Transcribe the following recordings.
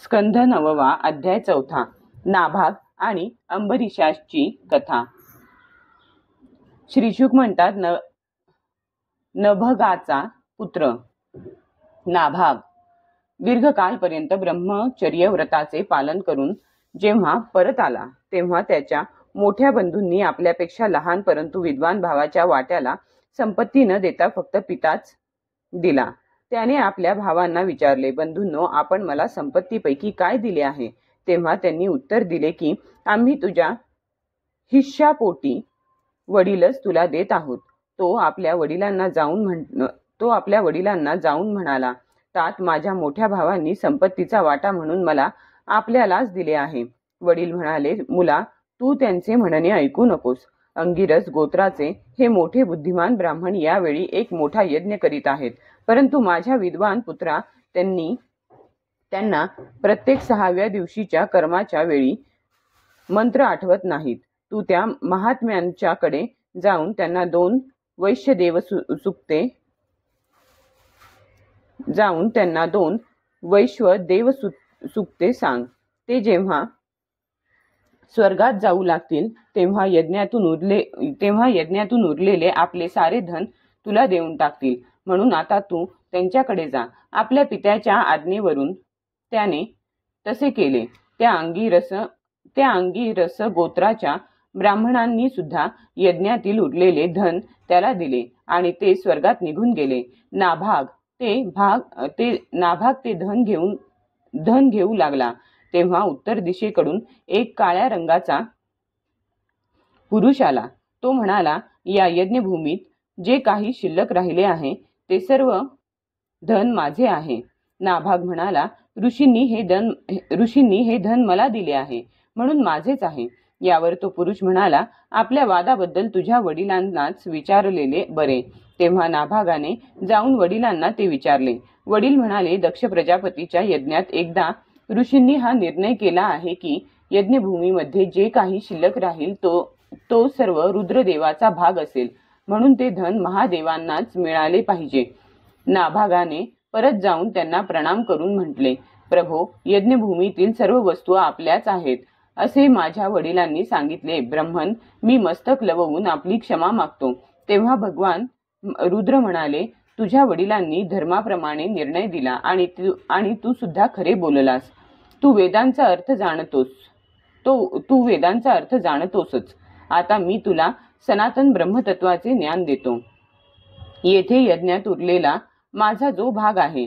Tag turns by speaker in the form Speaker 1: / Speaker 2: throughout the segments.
Speaker 1: स्कंध 9 अध्याय 4 नाभाग आणि अंबरीशाची कथा। श्रीशुक म्हणतात, नभगाचा पुत्र नाभाग दीर्घकाळपर्यंत ब्रह्मचर्य व्रताचे पालन करून जेव्हा परत आला तेव्हा त्याच्या मोठ्या बंधूंनी आपल्यापेक्षा लहान परंतु विद्वान भावाच्या वाट्याला संपत्ती न देता फक्त पिताच दिला। त्याने आपल्या भावांना विचारले, बंधूंनो, आपण मला संपत्तीपैकी काय दिले आहे? तेव्हा त्यांनी उत्तर दिले की आम्ही तुझ्या हिश्शापोटी वडीलच तुला देत आहोत। तो आपल्या वडिलांना जाऊन म्हणाला, तात माझ्या मोठ्या भावांनी संपत्तीचा वाटा म्हणून मला आपल्यालाच दिले आहे। वडील म्हणाले, मुला, तू त्यांचे म्हणणे ऐकू नकोस। अंगिरस गोत्राचे हे मोठे बुद्धिमान ब्राह्मण यावेळी एक मोठा यज्ञ करीत आहेत, परंतु माझ्या विद्वान पुत्रा त्यांना प्रत्येक 6व्या दिवशीच्या कर्माच्या वेळी मंत्र आठवत नाहीत। तू त्या महात्म्यांच्याकडे जाऊन त्यांना 2 वैश्वदेव सुक्ते सांग। ते जेव्हा स्वर्गात जाऊ लागतील तेव्हा यज्ञातून उरलेले आपले सारे धन तुला देऊन टाकतील। म्हणून आता तू त्यांच्याकडे जा। आपल्या पित्याच्या आज्ञेवरून त्याने तसे केले। त्या अंगिरस गोत्राच्या ब्राह्मणांनी सुद्धा यज्ञातील उरलेले धन त्याला दिले आणि ते स्वर्गात निघून गेले। नाभाग ते धन घेऊ लागला तेव्हा उत्तर दिशेकडून एक काळ्या रंगाचा पुरुष आला। तो म्हणाला, या यज्ञभूमीत जे काही शिल्लक राहिले आहे ते सर्व धन माझे आहे। नाभाग म्हणाला, ऋषींनी हे धन मला दिले आहे म्हणून माझेच आहे। यावर तो पुरुष म्हणाला, आपल्या वादाबद्दल तुझ्या वडिलांनाच विचारलेले बरे। तेव्हा नाभागाने जाऊन वडिलांना ते विचारले। वडील म्हणाले, दक्ष प्रजापतीच्या यज्ञात एकदा ऋषींनी हा निर्णय केला आहे की यज्ञभूमीमध्ये जे काही शिल्लक राहील तो सर्व रुद्रदेवाचा भाग असेल, म्हणून ते धन महादेवांनाच मिळाले पाहिजे। नाभागाने परत जाऊन त्यांना प्रणाम करून म्हटले, प्रभो, यज्ञभूमीतील सर्व वस्तू आपल्याच आहेत असे माझ्या वडिलांनी सांगितले। ब्रह्मन, मी मस्तक लवून आपली क्षमा मागतो। तेव्हा भगवान रुद्र म्हणाले, तुझ्या वडिलांनी धर्माप्रमाणे निर्णय दिला आणि तू सुद्धा खरे बोललास। तू वेदांचा अर्थ जाणतोसच। आता मी तुला सनातन ब्रह्मतत्वाचे ज्ञान देतो। येथे यज्ञात उरलेला माझा जो भाग आहे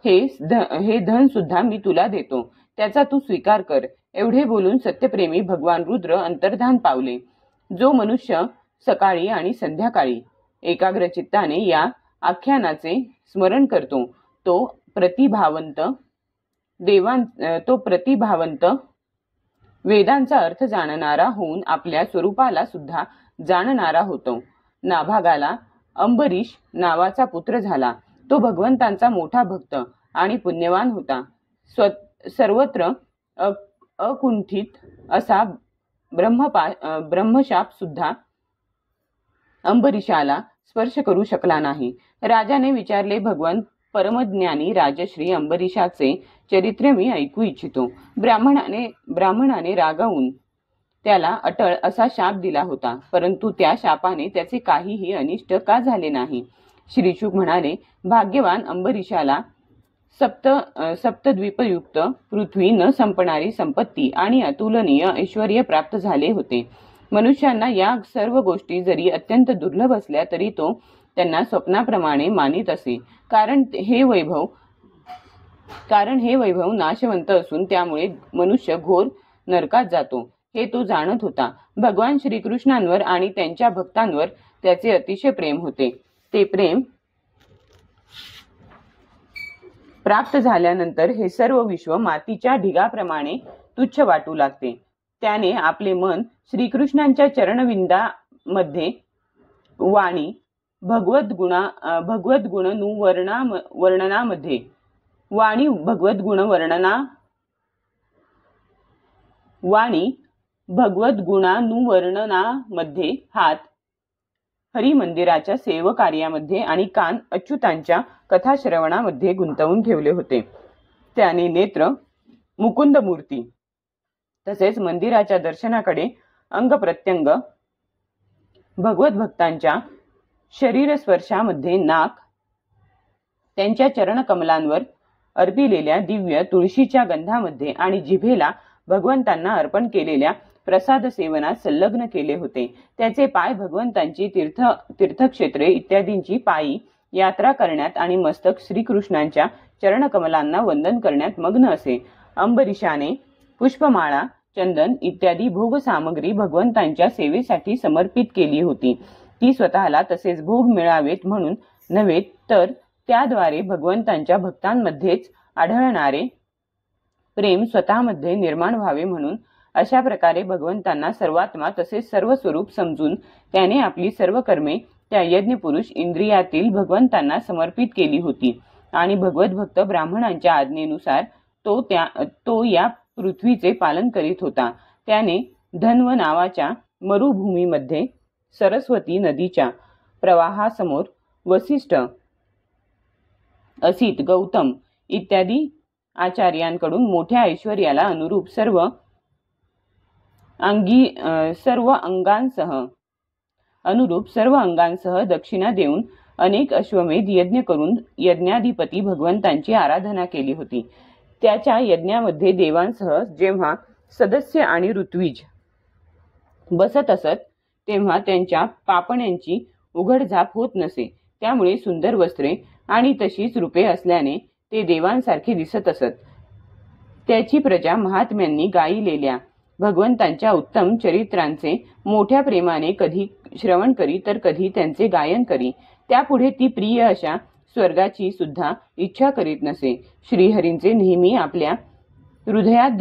Speaker 1: हे धन सुद्धा मी तुला देतो, त्याचा तू स्वीकार कर। एवढे बोलून सत्यप्रेमी भगवान रुद्र अंतर्धान पावले। जो मनुष्य सकाळी आणि संध्याकाळी एकाग्र चित्ताने या आख्यानाचे स्मरण करतो तो प्रतिभावंत वेदांचा अर्थ जाणणारा होऊन आपल्या स्वरूपाला सुद्धा जाणणारा होतो। नाभागाला अंबरीश नावाचा पुत्र झाला। तो भगवंतांचा मोठा भक्त आणि पुण्यवान होता। सर्वत्र अकुंठित असा ब्रह्मशाप सुद्धा अंबरीशाला स्पर्श करू शकला नाही। राजाने विचारले, भगवान परमज्ञानी राजश्री अंबरीशाचे चरित्र मी ऐकू इच्छितो। ब्राह्मणाने रागावून त्याला अटळ असा शाप दिला होता, परंतु त्या शापाने त्याचे काहीही अनिष्ट का झाले नाही? श्रीशुक म्हणाले, भाग्यवान अंबरीशाला सप्तद्वीपयुक्त पृथ्वी, न संपणारी संपत्ती आणि अतुलनीय ऐश्वर्य प्राप्त झाले होते। मनुष्यांना या सर्व गोष्टी जरी अत्यंत दुर्लभ असल्या तरी तो त्यांना स्वप्नाप्रमाणे मानित असे, कारण हे वैभव नाशवंत असून त्यामुळे मनुष्य घोर नरकात जातो हे तो जाणत होता। भगवान श्रीकृष्णांवर आणि त्यांच्या भक्तांवर त्याचे अतिशय प्रेम होते। ते प्रेम प्राप्त झाल्यानंतर हे सर्व विश्व मातीच्या ढिगाप्रमाणे तुच्छ वाटू लागते। त्याने आपले मन श्रीकृष्णांच्या चरणविंदामध्ये वाणी भगवत गुणानुवर्णनामध्ये, हात हरिमंदिराच्या सेवकार्यामध्ये आणि कान अच्युतांच्या कथाश्रवणामध्ये गुंतवून ठेवले होते। त्याने नेत्र मुकुंद मूर्ती तसेच मंदिराच्या दर्शनाकडे अंग प्रत्यंग भगवत भक्तांच्या शरीर स्पर्शामध्ये नाक त्यांच्या चरणकमलांवर अर्पिलेल्या दिव्य तुळशीच्या गंधामध्ये आणि जिभेला भगवंतांना अर्पण केलेल्या प्रसाद सेवनात संलग्न केले होते. त्याचे पाय भगवंतांची तीर्थक्षेत्रे इत्यादींची पायी यात्रा करण्यात आणि मस्तक श्रीकृष्णांच्या चरणकमलांना वंदन करण्यात मग्न असे. अंबरीशाने पुष्पमाळा चंदन इत्यादी भोग सामग्री भगवंतांच्या सेवेसाठी समर्पित केली होती. ती स्वतःला तसेच भोग मिळावेत म्हणून नव्हे तर त्याद्वारे भगवंतांच्या भक्तांमध्येच आढळणारे प्रेम स्वतःमध्ये निर्माण व्हावे म्हणून अशा प्रकारे भगवंतांना सर्वात्मा तसेच सर्व स्वरूप समजून त्याने आपली सर्व कर्मे त्या यज्ञपुरुष इंद्रियातील भगवंतांना समर्पित केली होती. आणि भगवत भक्त ब्राह्मणांच्या आज्ञेनुसार तो या पृथ्वीचे पालन करीत होता. त्याने धन्व नावाच्या मरुभूमीमध्ये सरस्वती नदीच्या प्रवाहासमोर वसिष्ठ असित गौतम इत्यादी आचार्यांकडून मोठ्या ऐश्वर्याला अनुरूप सर्व अंगांसह दक्षिणा देऊन अनेक अश्वमेध यज्ञ करून यज्ञाधिपती भगवंतांची आराधना केली होती. त्याच्या यज्ञामध्ये देवांसह जेव्हा सदस्य आणि ऋत्विज बसत असत तेव्हा त्यांच्या पापण्यांची उघडझाप होत नसे. त्यामुळे सुंदर वस्त्रे आणि तशीच रूपे असल्याने ते देवांसारखे दिसत असत. त्याची प्रजा महात्म्यांनी गायिलेल्या भगवंतांच्या उत्तम चरित्रांचे मोठ्या प्रेमाने कधी श्रवण करी तर कधी त्यांचे गायन करी. त्यापुढे ती प्रिय अशा स्वर्गाची सुद्धा इच्छा करीत नसे. श्रीहरींचे नेहमी आपल्या हृदयात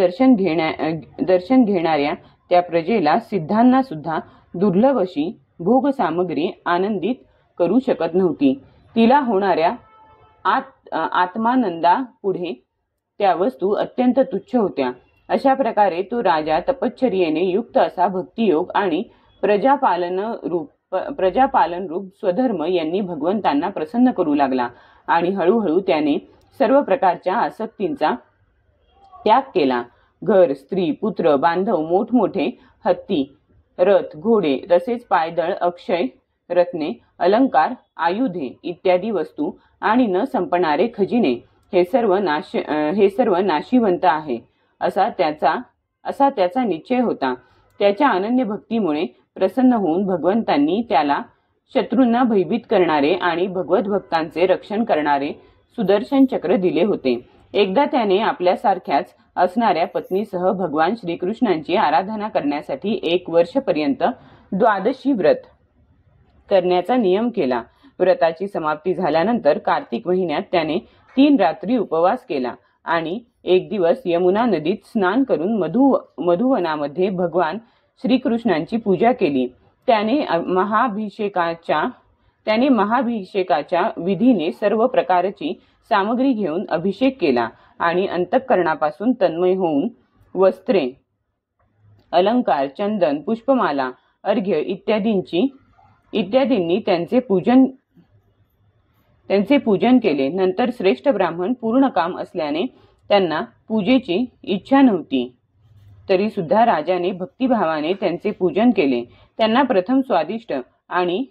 Speaker 1: दर्शन घेणाऱ्या त्या प्रजेला सिद्धांना सुद्धा दुर्लभ अशी भोग सामग्री आनंदित करू शकत नव्हती. तिला होणाऱ्या आत्मानंदा पुढे त्या वस्तू अत्यंत तुच्छ होत्या. अशा प्रकारे तो राजा तपश्चर्येने युक्त असा भक्तियोग आणि प्रजापालन रूप स्वधर्म यांनी भगवंतांना प्रसन्न करू लागला. आणि हळूहळू त्याने सर्व प्रकारच्या आसक्तींचा त्याग केला. घर, स्त्री, पुत्र, बांधव, मोठमोठे हत्ती, रथ, घोडे तसेच पायदळ, अक्षय रत्ने, अलंकार, आयुधे इत्यादी वस्तू आणि न संपणारे खजिने हे सर्व नाशिवंत आहे असा त्याचा निश्चय होता. त्याच्या अनन्य भक्तीमुळे प्रसन्न होऊन भगवंतांनी त्याला शत्रूंना भयभीत करणारे आणि भगवत भक्तांचे रक्षण करणारे सुदर्शन चक्र दिले होते. एकदा त्याने आपल्यासारख्याच असणाऱ्या पत्नीसह भगवान श्रीकृष्णांची आराधना करण्यासाठी 1 वर्षपर्यंत द्वादशी व्रत करण्याचा नियम केला. व्रताची समाप्ती झाल्यानंतर कार्तिक महिन्यात त्याने 3 रात्री उपवास केला आणि एक दिवस यमुना नदीत स्नान करून मधुवनामध्ये भगवान श्रीकृष्णांची पूजा केली. त्याने महाभिषेकाच्या विधीने सर्व प्रकारची सामग्री घेऊन अभिषेक केला आणि अंतःकरणापासून तन्मय होऊन वस्त्रे, अलंकार, चंदन, पुष्पमाला, अर्घ्य इत्यादींनी त्यांचे पूजन केले. नंतर श्रेष्ठ ब्राह्मण पूर्ण काम असल्याने त्यांना पूजेची इच्छा नव्हती. तरी सुद्धा राजाने भक्तिभावाने त्यांचे पूजन केले. त्यांना प्रथम स्वादिष्ट आणि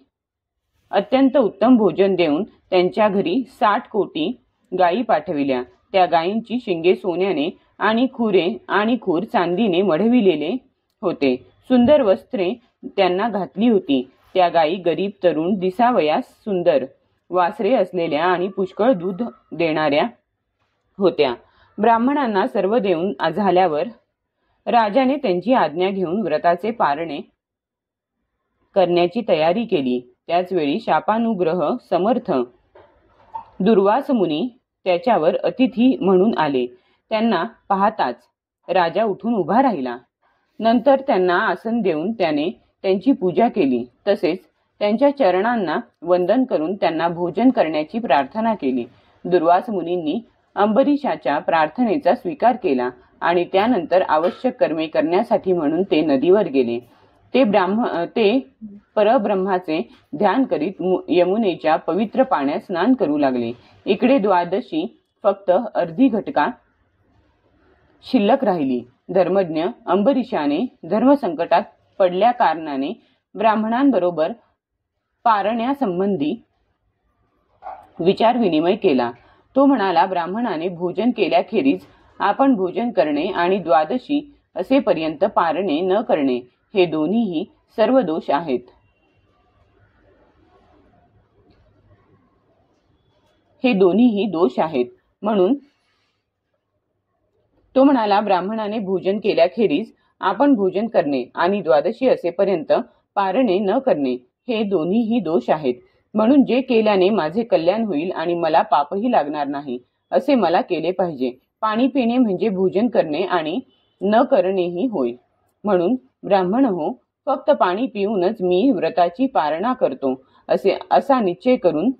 Speaker 1: अत्यंत उत्तम भोजन देऊन त्यांच्या घरी 60 कोटी गायी पाठविल्या. त्या गायींची शिंगे सोन्याने आणि खूर चांदीने मढविलेले होते. सुंदर वस्त्रे त्यांना घातली होती. त्या गायी गरीब, तरुण, दिसावयास सुंदर, वासरे असलेल्या आणि पुष्कळ दूध देणाऱ्या होत्या. ब्राह्मणांना सर्व देऊन झाल्यावर राजाने त्यांची आज्ञा घेऊन व्रताचे पारणे करण्याची तयारी केली. त्याचवेळी शापानुग्रह समर्थ दुर्वास मुनी त्याच्यावर अतिथी म्हणून आले. त्यांना पाहताच राजा उठून उभा राहिला. नंतर त्यांना आसन देऊन त्याने त्यांची पूजा केली. तसेच त्यांच्या चरणांना वंदन करून त्यांना भोजन करण्याची प्रार्थना केली. दुर्वास मुनींनी अंबरीशाच्या प्रार्थनेचा स्वीकार केला आणि त्यानंतर आवश्यक कर्मे करण्यासाठी म्हणून ते नदीवर गेले. ते परब्रह्माचे ध्यान करीत यमुनेच्या पवित्र पाण्यात स्नान करू लागले. इकडे द्वादशी फक्त अर्धी घटका शिल्लक राहिली. धर्मज्ञ अंबरीशाने धर्मसंकटात पडल्या कारणाने ब्राह्मणांबरोबर पारण्यासंबंधी विचारविनिमय केला. तो म्हणाला, ब्राह्मणाने भोजन केल्याखेरीज आपण भोजन करणे आणि द्वादशी असेपर्यंत पारणे न करणे हे दोन्हीही सर्व दोष आहेत. म्हणून तो म्हणाला, ब्राह्मणाने भोजन केल्याखेरीज आपण भोजन करणे आणि द्वादशी असेपर्यंत पारणे न करणे हे दोन्हीही दोष आहेत. म्हणून जे केल्याने माझे कल्याण होईल आणि मला पापही लागणार नाही असे मला केले पाहिजे. पाणी पिणे म्हणजे भोजन करणे आणि न करणेही होय. म्हणून ब्राह्मण हो, फक्त पाणी पिऊनच मी व्रताची पारणा करतो असा निश्चय करून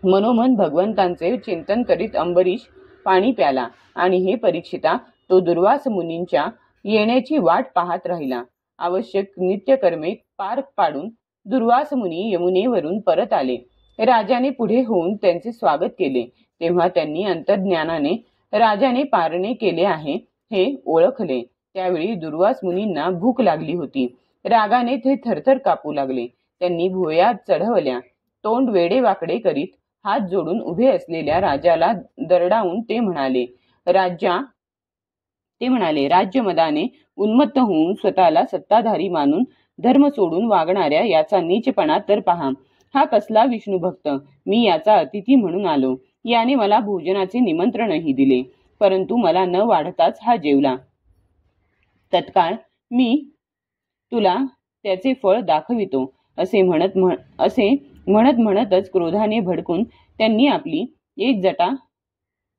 Speaker 1: मनोमन भगवंतांचे चिंतन करीत अंबरीश पाणी प्याला. आणि हे परीक्षिता, तो दुर्वास मुनींच्या येण्याची वाट पाहत राहिला. आवश्यक नित्यकर्मे पार पाडून दुर्वास मुनी यमुनेवरून परत आले. राजाने पुढे होऊन त्यांचे स्वागत केले. तेव्हा त्यांनी अंतर्ज्ञानाने राजाने पारणे केले आहे हे ओळखले. त्यावेळी दुर्वास मुनींना भूक लागली होती. रागाने ते थरथर कापू लागले. त्यांनी भुवया चढवल्या. तोंड वेडे वाकडे करीत हात जोडून उभे असलेल्या राजाला दरडावून ते म्हणाले, राज्यमदाने उन्मत्त होऊन स्वतःला सत्ताधारी मानून धर्म सोडून वागणाऱ्या याचा नीचपणा तर पहा. हा कसला विष्णू भक्त. मी याचा अतिथी म्हणून आलो. याने मला भोजनाचे निमंत्रणही दिले, परंतु मला न वाढताच हा जेवला. तत्काळ मी तुला त्याचे फळ दाखवितो असे म्हणतच क्रोधाने भडकून त्यांनी आपली एक जटा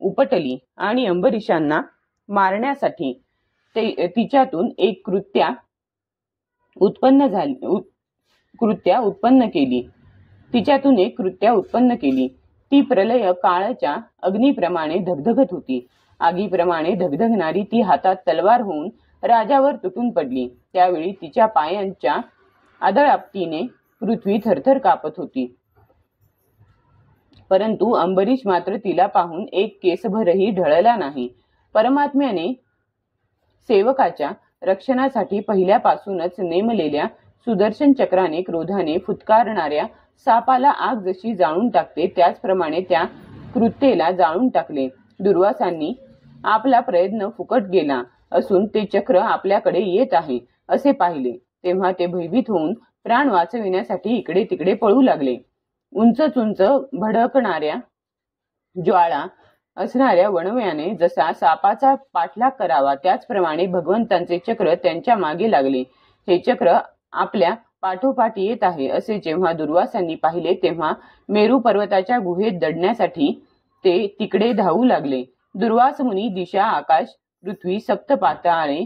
Speaker 1: उपटली आणि अंबरीशांना मारण्यासाठी तिच्यातून एक कृत्या उत्पन्न केली. ती प्रलय काळाच्या अग्नीप्रमाणे धगधगत होती. आगीप्रमाणे धगधगणारी ती हातात तलवार होऊन राजावर तुटून पडली. त्यावेळी तिच्या पायांच्या आदळापटीने पृथ्वी थरथर कापत होती. परंतु अंबरीश मात्र तिला पाहून एक केसभरही ढळला नाही. परमात्म्याने सेवकाच्या रक्षणासाठी पहिल्यापासूनच नेमलेल्या सुदर्शन चक्राने क्रोधाने फुत्कारणाऱ्या सापाला आग जशी जाळून टाकते त्याचप्रमाणे त्या कृत्येला जाळून टाकले. दुर्वासांनी आपला प्रयत्न फुकट गेला असून ते चक्र आपल्याकडे येत आहे असे पाहिले. तेव्हा ते भयभीत होऊन प्राण वाचविण्यासाठी इकडे तिकडे पळू लागले. उंच भडकणाऱ्या ज्वाळा असणाऱ्या वणव्याने जसा सापाचा पाठलाग करावा त्याचप्रमाणे भगवंतांचे चक्र त्यांच्या मागे लागले. हे चक्र आपल्या पाठोपाठ येत आहे असे जेव्हा दुर्वासांनी पाहिले तेव्हा मेरू पर्वताच्या गुहेत दडण्यासाठी ते तिकडे धावू लागले. दुर्वास मुनी दिशा, आकाश, पृथ्वी, सप्त पाताळे,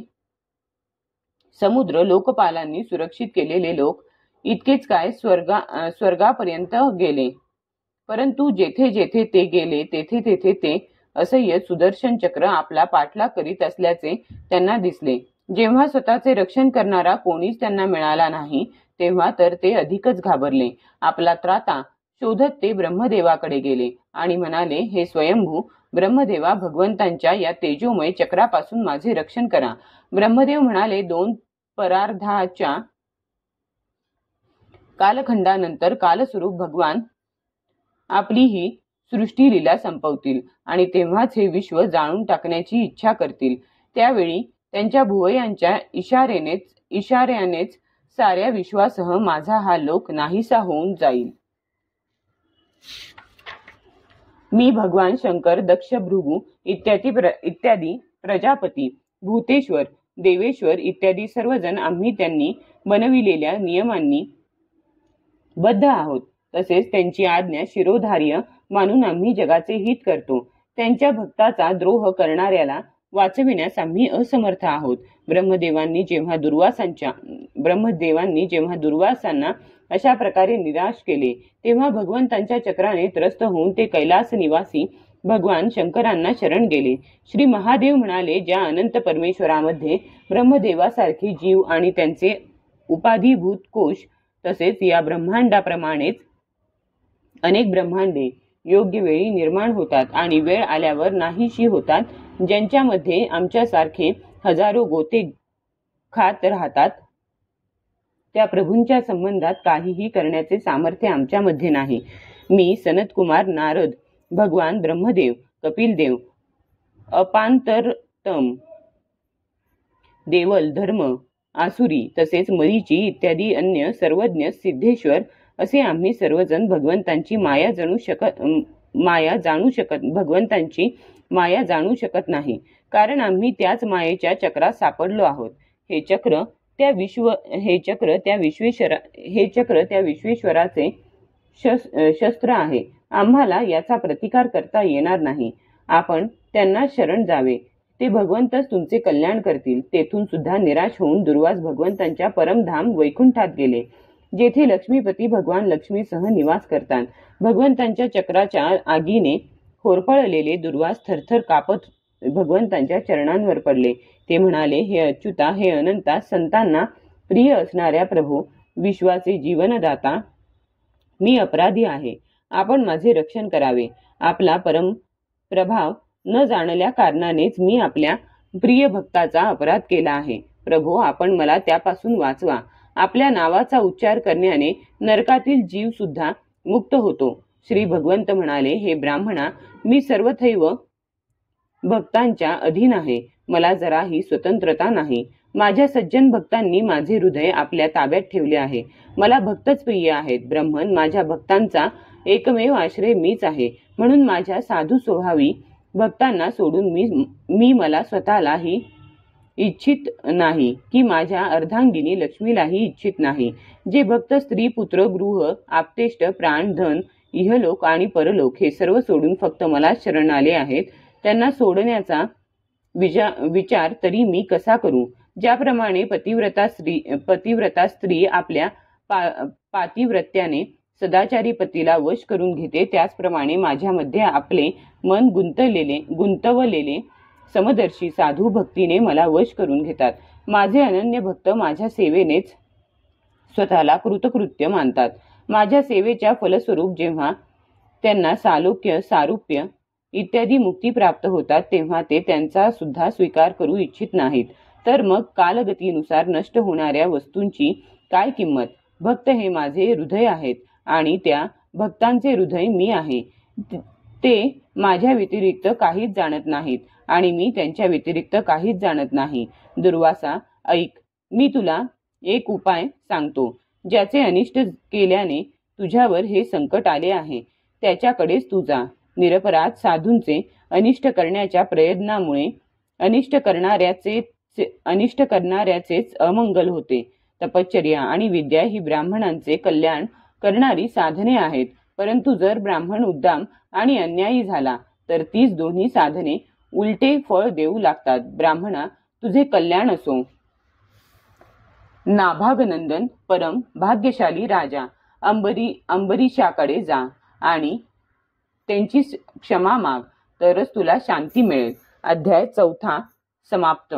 Speaker 1: समुद्र, लोकपालांनी सुरक्षित केलेले लोक इतकेच काय स्वर्गापर्यंत गेले. परंतु जेथे जेथे ते गेले तेथे तेथे ते असह्य सुदर्शन चक्र आपला पाठलाग करीत असल्याचे त्यांना दिसले. जेव्हा स्वतःचे रक्षण करणारा कोणीच त्यांना मिळाला नाही तेव्हा तर ते अधिकच घाबरले. आपला त्राता शोधत ते ब्रह्मदेवाकडे गेले आणि म्हणाले, हे स्वयंभू ब्रह्मदेवा, भगवंतांच्या या तेजोमय चक्रापासून माझे रक्षण करा. ब्रह्मदेव म्हणाले, 2 परार्धाच्या कालखंडानंतर कालस्वरूप भगवान आपली ही सृष्टी लीला संपवतील आणि तेव्हाच हे विश्व जाळून टाकण्याची इच्छा करतील. त्यावेळी त्यांच्या भुवयांच्या इशाऱ्यानेच साऱ्या विश्वासह माझा हा लोक नाहीसा होऊन जाईल. मी भगवान शंकर, दक्ष, भृगु इत्यादी प्रजापती, भूतेश्वर, देवेश्वर इत्यादी सर्वजण आम्ही त्यांनी बनविलेल्या नियमांनी बद्ध आहोत. तसेच त्यांची आज्ञा शिरोधार्य मानून आम्ही जगाचे हित करतो. त्यांच्या भक्ताचा द्रोह करणाऱ्याला वाचविण्यास आम्ही असमर्थ आहोत. ब्रह्मदेवांनी जेव्हा दुर्वासांना अशा प्रकारे निराश केले तेव्हा भगवंतांच्या चक्राने त्रस्त होऊन ते कैलास निवासी भगवान शंकरांना शरण गेले. श्री महादेव म्हणाले, ज्या अनंत परमेश्वरामध्ये ब्रह्मदेवासारखे जीव आणि त्यांचे उपाधिभूत कोश तसेच या ब्रह्मांडाप्रमाणेच अनेक ब्रह्मांडे योग्य वेळी निर्माण होतात आणि वेळ आल्यावर नाहीशी होतात, ज्यांच्यामध्ये आमच्यासारखे हजारो गोते खात राहतात, त्या प्रभूंच्या संबंधात काहीही करण्याचे सामर्थ्य आमच्यामध्ये नाही. मी, सनतकुमार, नारद, भगवान ब्रह्मदेव, कपिलदेव, अपांतरतम, देवल, धर्म, आसुरी तसेच मरीची इत्यादी अन्य सर्वज्ञ सिद्धेश्वर असे आम्ही सर्वजण भगवंतांची माया जाणू शकत नाही, कारण आम्ही त्याच मायेच्या चक्रात सापडलो आहोत. हे चक्र त्या विश्वेश्वराचे शस्त्र आहे. आम्हाला याचा प्रतिकार करता येणार नाही. आपण त्यांना शरण जावे, ते भगवंतच तुमचे कल्याण करतील. तेथून सुद्धा निराश होऊन दुर्वास भगवंतांच्या परमधाम वैकुंठात गेले, जेथे लक्ष्मीपती भगवान लक्ष्मीसह निवास करतात. भगवंतांच्या चक्राच्या आगीने होरपळलेले दुर्वास थरथर कापत भगवंतांच्या चरणांवर पडले. ते म्हणाले, हे अच्युता, हे अनंता, संतांना प्रिय असणाऱ्या प्रभू, विश्वाचे जीवनदाता, मी अपराधी आहे. आपण माझे रक्षण करावे. आपला परम प्रभाव न जाणल्या कारणानेच मी आपल्या प्रिय भक्ताचा अपराध केला आहे. प्रभू, आपण मला त्यापासून वाचवा. आपल्या नावाचा उच्चार करण्याने नरकातील जीव सुद्धा मुक्त होतो. श्री भगवंत म्हणाले, हे ब्राह्मणा, मी सर्वथैव भक्तांच्या अधीन आहे. मला जराही स्वतंत्रता नाही. माझ्या सज्जन भक्तांनी माझे हृदय आपल्या ताब्यात ठेवले आहे. मला भक्तच प्रिय आहेत. ब्रह्मन, माझ्या भक्तांचा एकमेव आश्रय मीच आहे. म्हणून माझ्या साधू स्वभावी भक्तांना सोडून मी मला स्वतःलाही इच्छित नाही, की माझ्या अर्धांगिनी लक्ष्मीलाही इच्छित नाही. जे भक्त स्त्री, पुत्र, गृह, आप्तेष्ट, प्राण, धन, इहलोक आणि परलोक हे सर्व सोडून फक्त मला शरण आले आहेत, त्यांना सोडण्याचा विचार तरी मी कसा करू? ज्याप्रमाणे पतिव्रता स्त्री आपल्या पातिव्रत्याने सदाचारी पतीला वश करून घेते, त्याचप्रमाणे माझ्यामध्ये आपले मन गुंतवलेले समदर्शी साधू भक्तीने मला वश करून घेतात. माझे अनन्य भक्त माझ्या सेवेनेच स्वतःला कृतकृत्य मानतात. माझ्या सेवेच्या फलस्वरूप जेव्हा त्यांना सालोक्य, सारूप्य इत्यादी मुक्ती प्राप्त होतात, तेव्हा ते त्यांचा सुद्धा स्वीकार करू इच्छित नाहीत. तर मग कालगतीनुसार नष्ट होणाऱ्या वस्तूंची काय किंमत? भक्त हे माझे हृदय आहेत आणि त्या भक्तांचे हृदय मी आहे. ते माझ्या व्यतिरिक्त काहीच जाणत नाहीत आणि मी त्यांच्या व्यतिरिक्त काहीच जाणत नाही. दुर्वासा, ऐक, मी तुला एक उपाय सांगतो, ज्याचे अनिष्ट केल्याने तुझ्यावर हे संकट आले आहे. त्याच्याकडेच तू जा. निरपराध साधूंचे अनिष्ट करण्याच्या प्रयत्नामुळे अनिष्ट करणाऱ्याचेच अमंगल होते. तपश्चर्या आणि विद्या ही ब्राह्मणांचे कल्याण करणारी साधने आहेत, परंतु जर ब्राह्मण उद्दाम आणि अन्यायी झाला तर तीच दोन्ही साधने उलटे फळ देऊ लागतात. ब्राह्मणा, तुझे कल्याण असो. नाभागनंदन परम भाग्यशाली राजा अंबरीशाकडे जा आणि त्यांची क्षमा माग, तरच तुला शांती मिळेल. अध्याय 4 समाप्त.